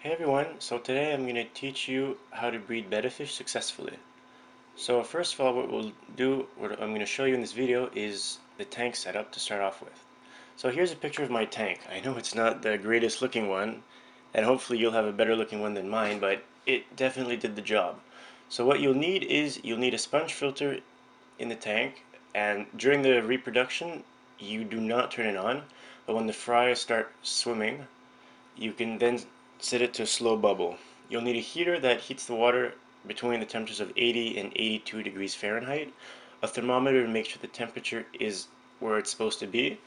Hey everyone, so today I'm going to teach you how to breed betta fish successfully. So first of all, what I'm going to show you in this video is the tank setup to start off with. So here's a picture of my tank. I know it's not the greatest looking one, and hopefully you'll have a better looking one than mine, but it definitely did the job. So what you'll need a sponge filter in the tank, and during the reproduction, you do not turn it on, but when the fry start swimming, you can then set it to a slow bubble. You'll need a heater that heats the water between the temperatures of 80 and 82 degrees Fahrenheit, a thermometer to make sure the temperature is where it's supposed to be,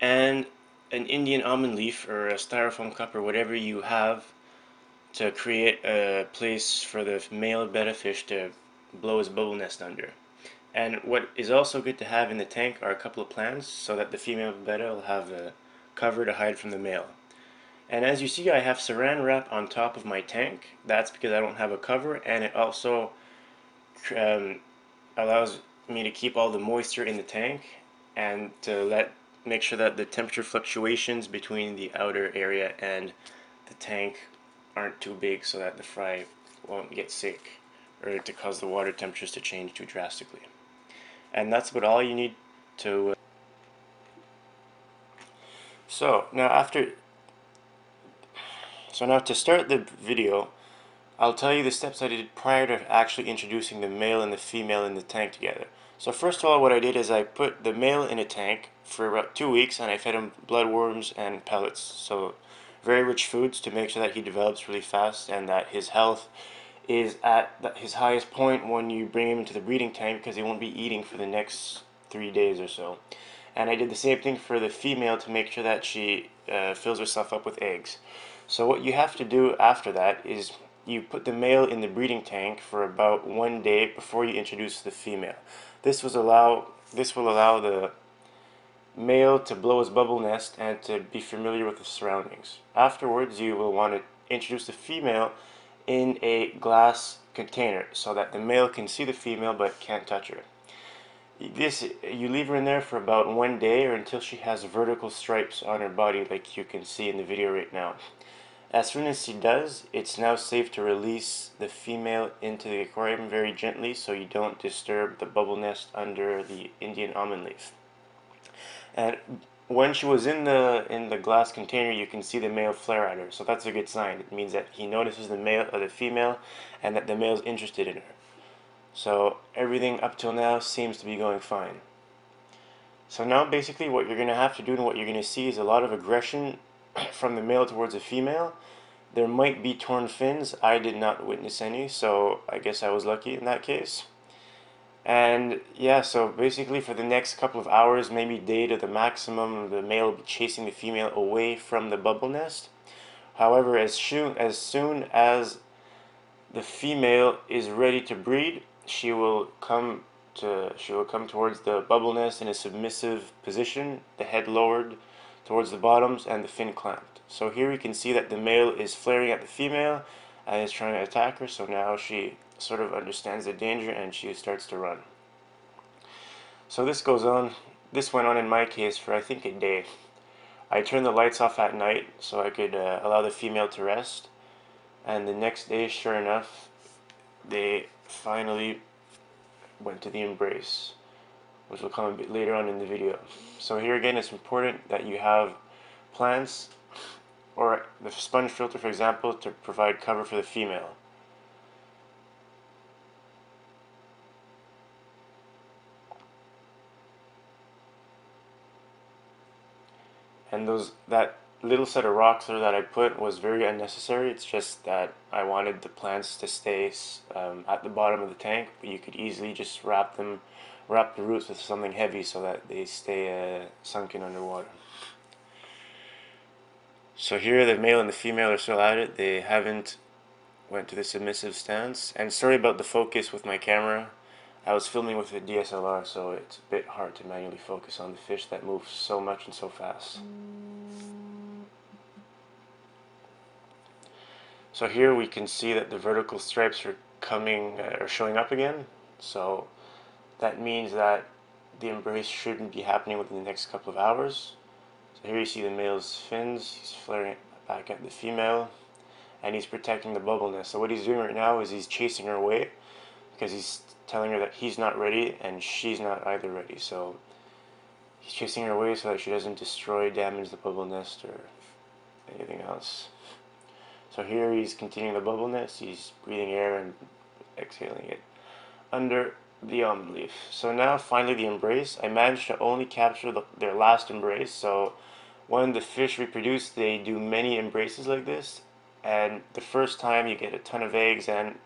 and an Indian almond leaf or a styrofoam cup or whatever you have to create a place for the male betta fish to blow his bubble nest under. And what is also good to have in the tank are a couple of plants so that the female betta will have a cover to hide from the male. And as you see, I have saran wrap on top of my tank. That's because I don't have a cover, and it also um, allows me to keep all the moisture in the tank and to make sure that the temperature fluctuations between the outer area and the tank aren't too big so that the fry won't get sick or to cause the water temperatures to change too drastically. And that's about all you need to. So now after, so now to start the video, I'll tell you the steps I did prior to actually introducing the male and the female in the tank together. So first of all, what I did is I put the male in a tank for about 2 weeks and I fed him bloodworms and pellets. So very rich foods to make sure that he develops really fast and that his health is at his highest point when you bring him into the breeding tank, because he won't be eating for the next 3 days or so. And I did the same thing for the female to make sure that she fills herself up with eggs. So what you have to do after that is you put the male in the breeding tank for about 1 day before you introduce the female. This will allow the male to blow his bubble nest and to be familiar with the surroundings. Afterwards, you will want to introduce the female in a glass container so that the male can see the female but can't touch her. You leave her in there for about 1 day or until she has vertical stripes on her body like you can see in the video right now. As soon as she does, it's now safe to release the female into the aquarium very gently so you don't disturb the bubble nest under the Indian almond leaf. And when she was in the glass container, you can see the male flare at her, so that's a good sign. It means that he notices the female, and that the male is interested in her. So everything up till now seems to be going fine. So now basically what you're going to have to do and what you're going to see is a lot of aggression from the male towards the female. There might be torn fins. I did not witness any, so I guess I was lucky in that case. And yeah, so basically for the next couple of hours, maybe day to the maximum, the male will be chasing the female away from the bubble nest. However, as soon as the female is ready to breed, she will come towards the bubble nest in a submissive position, the head lowered towards the bottoms and the fin clamped. So here you can see that the male is flaring at the female and is trying to attack her, so now she sort of understands the danger and she starts to run. So this went on in my case for I think a day. I turned the lights off at night so I could allow the female to rest, and the next day, sure enough, they finally went to the embrace, which will come a bit later on in the video. So here again, it's important that you have plants or the sponge filter, for example, to provide cover for the female. And that little set of rocks there that I put was very unnecessary. It's just that I wanted the plants to stay at the bottom of the tank, but you could easily just wrap the roots with something heavy so that they stay sunken underwater. So here the male and the female are still at it. They haven't went to the submissive stance. And sorry about the focus with my camera. I was filming with a DSLR, so it's a bit hard to manually focus on the fish that move so much and so fast. So here we can see that the vertical stripes are showing up again. So that means that the embrace shouldn't be happening within the next couple of hours. So here you see the male's fins. He's flaring back at the female. and he's protecting the bubble nest. So what he's doing right now is he's chasing her away because he's telling her that he's not ready and she's not either ready. So he's chasing her away so that she doesn't destroy, damage the bubble nest or anything else. So here he's continuing the bubble nest. He's breathing air and exhaling it under the almond leaf. So now finally the embrace. I managed to only capture their last embrace. So when the fish reproduce, they do many embraces like this, and the first time you get a ton of eggs, and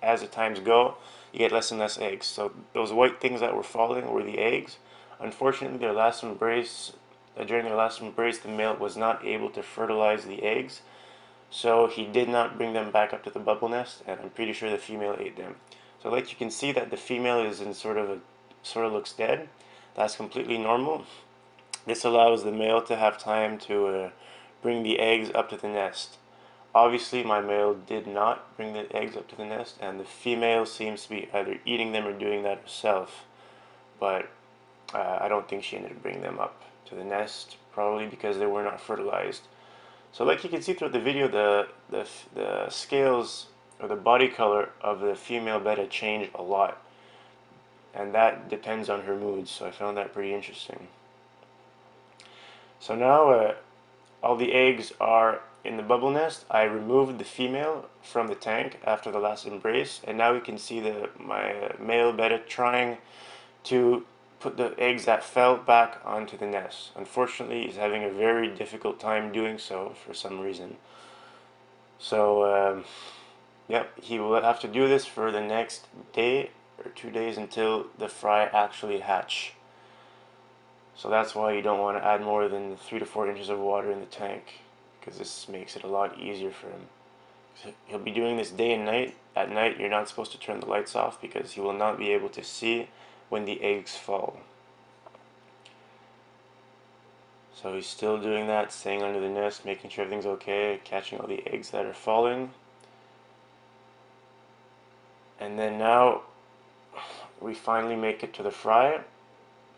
as the times go you get less and less eggs. So those white things that were falling were the eggs. Unfortunately, during their last embrace, the male was not able to fertilize the eggs, so he did not bring them back up to the bubble nest, and I'm pretty sure the female ate them. So like you can see that the female is in sort of looks dead. That's completely normal. This allows the male to have time to bring the eggs up to the nest. Obviously my male did not bring the eggs up to the nest, and the female seems to be either eating them or doing that herself, but I don't think she ended up bringing them up to the nest, probably because they were not fertilized. So like you can see throughout the video, the scales or the body color of the female betta change a lot, and that depends on her mood, so I found that pretty interesting. So now all the eggs are in the bubble nest. I removed the female from the tank after the last embrace, and now we can see my male betta trying to put the eggs that fell back onto the nest. Unfortunately, he's having a very difficult time doing so for some reason. So, yep, he will have to do this for the next day or 2 days until the fry actually hatch. So that's why you don't want to add more than 3 to 4 inches of water in the tank, because this makes it a lot easier for him. He'll be doing this day and night. At night, you're not supposed to turn the lights off because he will not be able to see when the eggs fall. So he's still doing that, staying under the nest, making sure everything's okay, catching all the eggs that are falling. And then now we finally make it to the fry.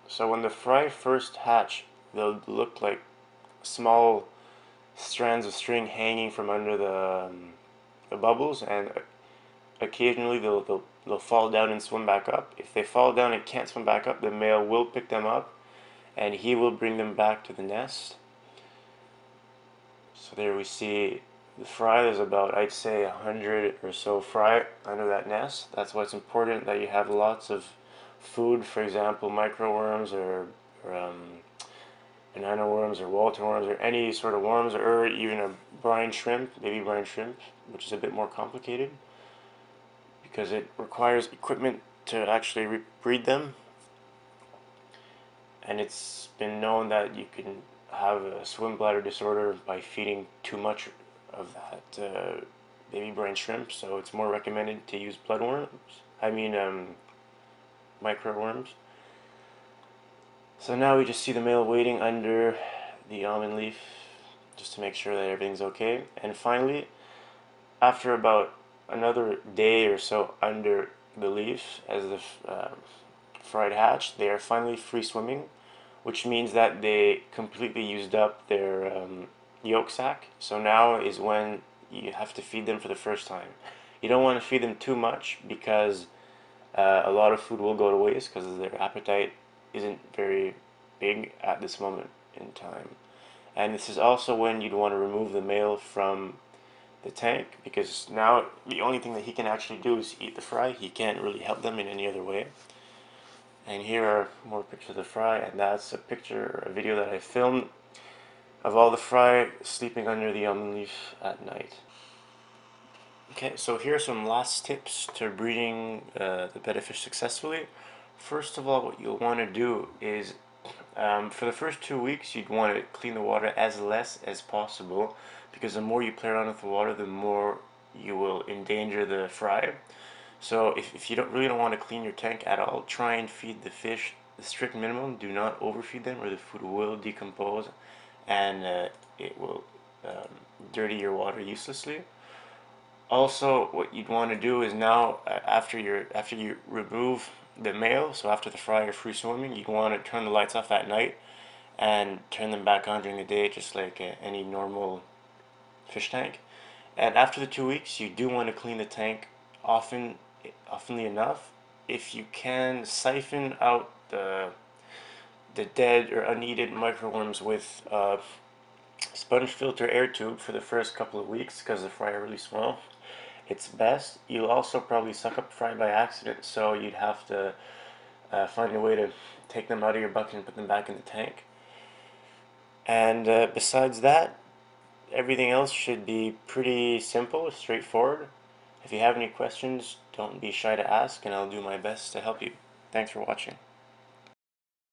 So when the fry first hatch, they'll look like small strands of string hanging from under the bubbles, and occasionally they'll fall down and swim back up. If they fall down and can't swim back up, the male will pick them up and he will bring them back to the nest. So there we see the fry. There's about, I'd say, 100 or so fry under that nest. That's why it's important that you have lots of food, for example microworms or banana worms or Walter worms or any sort of worms, or even a brine shrimp, baby brine shrimp, which is a bit more complicated because it requires equipment to actually breed them, and it's been known that you can have a swim bladder disorder by feeding too much of that baby brine shrimp, so it's more recommended to use microworms. So now we just see the male waiting under the almond leaf just to make sure that everything's okay. And finally, after about another day or so under the leaf, as the fried hatch, they are finally free swimming, which means that they completely used up their yolk sac. So now is when you have to feed them for the first time. You don't want to feed them too much because a lot of food will go to waste because their appetite isn't very big at this moment in time. And this is also when you'd want to remove the male from the tank, because now the only thing that he can actually do is eat the fry. He can't really help them in any other way. And here are more pictures of the fry, and that's a video that I filmed of all the fry sleeping under the almond leaf at night. Okay, so here are some last tips to breeding the betta fish successfully. First of all, what you'll want to do is for the first 2 weeks you'd want to clean the water as less as possible, because the more you play around with the water, the more you will endanger the fry. So if you really don't want to clean your tank at all, try and feed the fish the strict minimum. Do not overfeed them or the food will decompose and it will dirty your water uselessly. Also, what you'd want to do is now, after you remove the male, so after the fry or free swimming, you'd want to turn the lights off at night and turn them back on during the day, just like any normal fish tank. And after the 2 weeks, you do want to clean the tank oftenly enough. If you can, siphon out the dead or unneeded microworms with sponge filter air tube for the first couple of weeks because the fry are really small. It's best. You'll also probably suck up fry by accident, so you'd have to find a way to take them out of your bucket and put them back in the tank. And besides that, everything else should be pretty simple, straightforward. If you have any questions, don't be shy to ask, and I'll do my best to help you. Thanks for watching.